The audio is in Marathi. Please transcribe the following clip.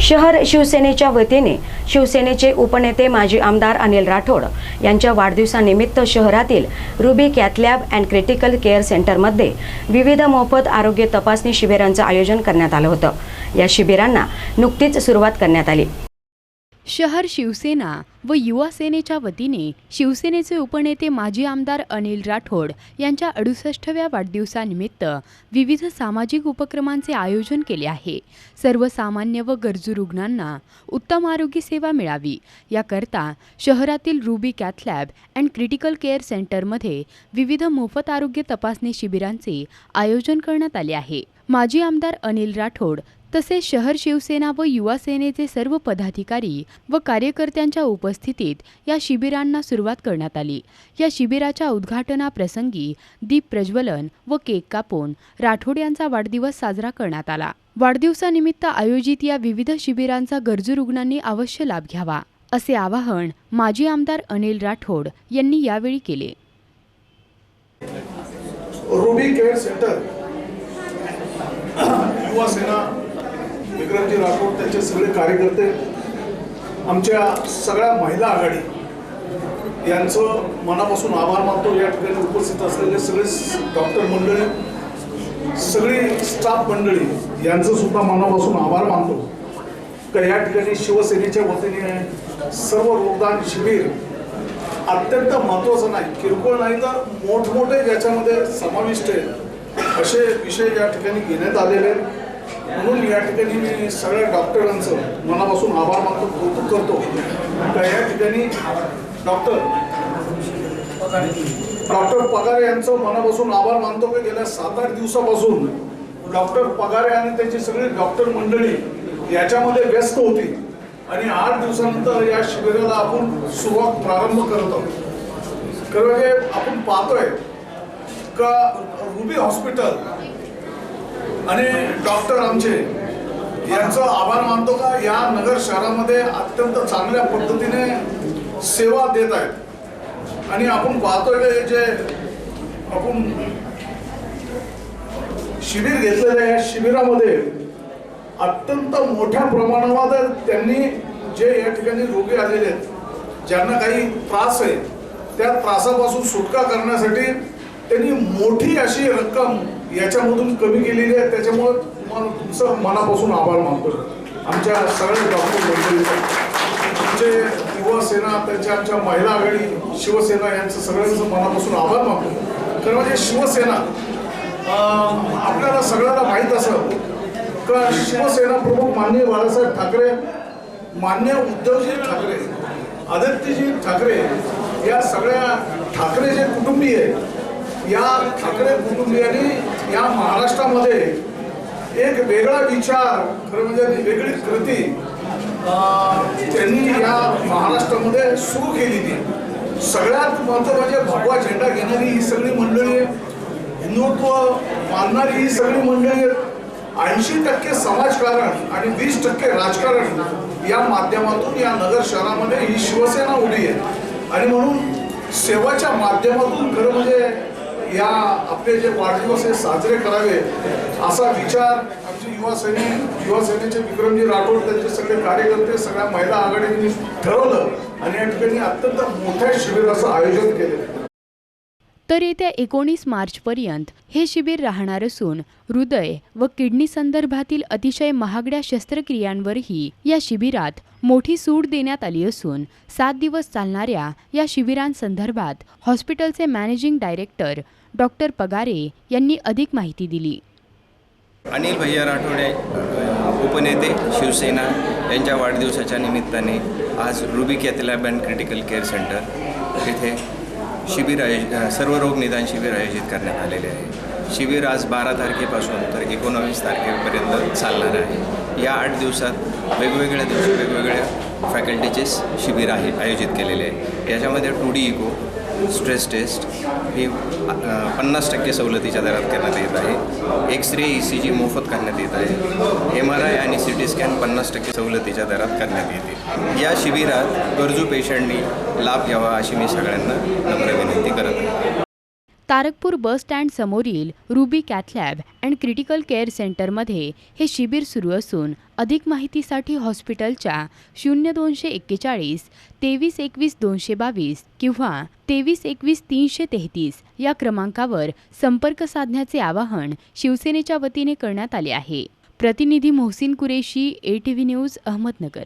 शहर शिवसेनेच्या वतीने शिवसेनेचे उपनेते माजी आमदार अनिल राठोड यांच्या वाढदिवसानिमित्त शहरातील ruby cath lab and critical care सेंटरमध्ये विविध मोफत आरोग्य तपासणी शिबिरांचं आयोजन करण्यात आलं होतं। या शिबिरांना नुकतीच सुरुवात करण्यात आली। शहर शिवसेना व युवा सेनेच्या वतीने शिवसेनेचे उपनेते माजी आमदार अनिल राठोड यांच्या 68व्या वाढदिवसानिमित्त विविध सामाजिक उपक्रमांचे आयोजन केले आहे। सर्वसामान्य व गरजू रुग्णांना उत्तम आरोग्य सेवा मिळावी याकरता शहरातील ruby cath lab and critical care सेंटरमध्ये विविध मोफत आरोग्य तपासणी शिबिरांचे आयोजन करण्यात आले आहे। माजी आमदार अनिल राठोड तसेच शहर शिवसेना व युवा सेनेचे सर्व पदाधिकारी व कार्यकर्त्यांच्या उपस्थितीत या शिबिरांना सुरुवात करण्यात आली। या शिबिराच्या उद्घाटनाप्रसंगी दीप प्रज्वलन व केक कापून राठोड यांचा वाढदिवस साजरा करण्यात आला। वाढदिवसानिमित्त आयोजित या विविध शिबिरांचा गरजू रुग्णांनी अवश्य लाभ घ्यावा असे आवाहन माजी आमदार अनिल राठोड यांनी यावेळी केले। रुबी केअर सेंटर युवा सेना विक्रमजी राठोड त्यांचे सगळे कार्यकर्ते आमच्या सगळ्या महिला आघाडी यांचं मनापासून आभार मानतो। या ठिकाणी उपस्थित असलेले सगळे डॉक्टर मंडळी सगळी स्टाफ मंडळी यांचं सुद्धा मनापासून आभार मानतो का या ठिकाणी शिवसेनेच्या वतीने सर्व रोगदान शिबिर अत्यंत महत्त्वाचं नाही, किरकोळ नाही तर मोठमोठे ज्याच्यामध्ये समाविष्ट आहे असे विषय या ठिकाणी घेण्यात आलेले आहेत। म्हणून या ठिकाणी मी सगळ्या डॉक्टरांचं मनापासून आभार मानतो, कौतुक करतो का या ठिकाणी डॉक्टर पगारे यांचं मनापासून आभार मानतो की गेल्या 7-8 दिवसापासून डॉक्टर पगारे आणि त्यांची सगळी डॉक्टर मंडळी याच्यामध्ये व्यस्त होती आणि 8 दिवसानंतर या शिबिराला आपण प्रारंभ करत आहोत। खरं आपण पाहतोय का रुबी हॉस्पिटल आणि डॉक्टर आमचे यांचं आभार मानतो का या नगर शहरामध्ये अत्यंत चांगल्या पद्धतीने सेवा देत आहेत। आणि आपण पाहतोय की जे आपण शिबिर घेतलेलं या शिबिरामध्ये अत्यंत मोठ्या प्रमाणावर त्यांनी जे या ठिकाणी रोगी आलेले आहेत ज्यांना काही त्रास आहे त्या त्रासापासून सुटका करण्यासाठी त्यांनी मोठी अशी रक्कम याच्यामधून कमी केलेली आहे। त्याच्यामुळे तुमचं मनापासून आभार मानतो आमच्या सगळ्या डॉक्टर मंडळींचा, आमचे युवा सेना त्यांच्या आमच्या महिला आघाडी शिवसेना यांचं सगळ्यांचं मनापासून आभार मानतो। खरं म्हणजे शिवसेना आपल्याला सगळ्यांना माहीत असं का शिवसेना प्रमुख माननीय बाळासाहेब ठाकरे, मान्य उद्धवजी ठाकरे, आदित्यजी ठाकरे या सगळ्या ठाकरे जे कुटुंबीय या ठाकरे कुटुंबियांनी या महाराष्ट्रामध्ये एक वेगळा विचार खरं म्हणजे वेगळी कृती त्यांनी या महाराष्ट्रामध्ये सुरू केलेली। सगळ्यात महत्त्वाचं म्हणजे भगवा झेंडा घेणारी ही सगळी मंडळी, हिंदुत्व मानणारी ही सगळी मंडळी, 80% समाजकारण आणि 20% राजकारण या माध्यमातून या नगर शहरामध्ये ही शिवसेना उभी आहे। आणि म्हणून सेवाच्या माध्यमातून खरं म्हणजे या आपले जे वाढदिवस हे साजरे करावे असा विचार आमचे युवा सेनेचे विक्रमजी राठोड त्यांचे सगळे कार्यकर्ते सगळ्या महिला आघाडीने ठरवलं आणि या ठिकाणी अत्यंत मोठ्या शिबिराचं आयोजन केले। तर येत्या 19 मार्चपर्यंत हे शिबिर राहणार असून हृदय व किडनी संदर्भातील अतिशय महागड्या शस्त्रक्रियांवरही या शिबिरात मोठी सूट देण्यात आली असून 7 दिवस चालणाऱ्या या शिबिरांसंदर्भात हॉस्पिटलचे मॅनेजिंग डायरेक्टर डॉक्टर पगारे यांनी अधिक माहिती दिली। अनिल भैया राठोडे उपनेते शिवसेना यांच्या वाढदिवसाच्या निमित्ताने आज ruby cath lab and critical care centre येथे शिबिर सर्व रोग निदान शिबिर आयोजित करण्यात आलेले आहे। शिबिर आज 12 तारखेपासून तर 19 तारखेपर्यंत चालणार आहे। या 8 दिवसात वेगवेगळ्या दिवशी वेगवेगळ्या फॅकल्टीचे शिबिर आयोजित केलेले आहे। याच्यामध्ये 2D इको, स्ट्रेस टेस्ट ही 50% सवलतीच्या दरात करण्यात येत आहे। एक्स-रे ECG मोफत करण्यात येत आहे। MRI आणि CT स्कॅन 50% सवलतीच्या दरात करण्यात येते। या शिबिरात गरजू पेशंटनी लाभ घ्यावा अशी मी सगळ्यांना नम्र विनंती करत आहे। तारकपूर बस स्टँड समोरील ruby cath lab and critical care सेंटरमध्ये हे शिबिर सुरू असून अधिक माहितीसाठी हॉस्पिटलच्या 0241 2321 222 किंवा 2321 333 या क्रमांकावर संपर्क साधण्याचे आवाहन शिवसेनेच्या वतीने करण्यात आले आहे. प्रतिनिधी मोहसिन कुरेशी, ATV न्यूज, अहमदनगर.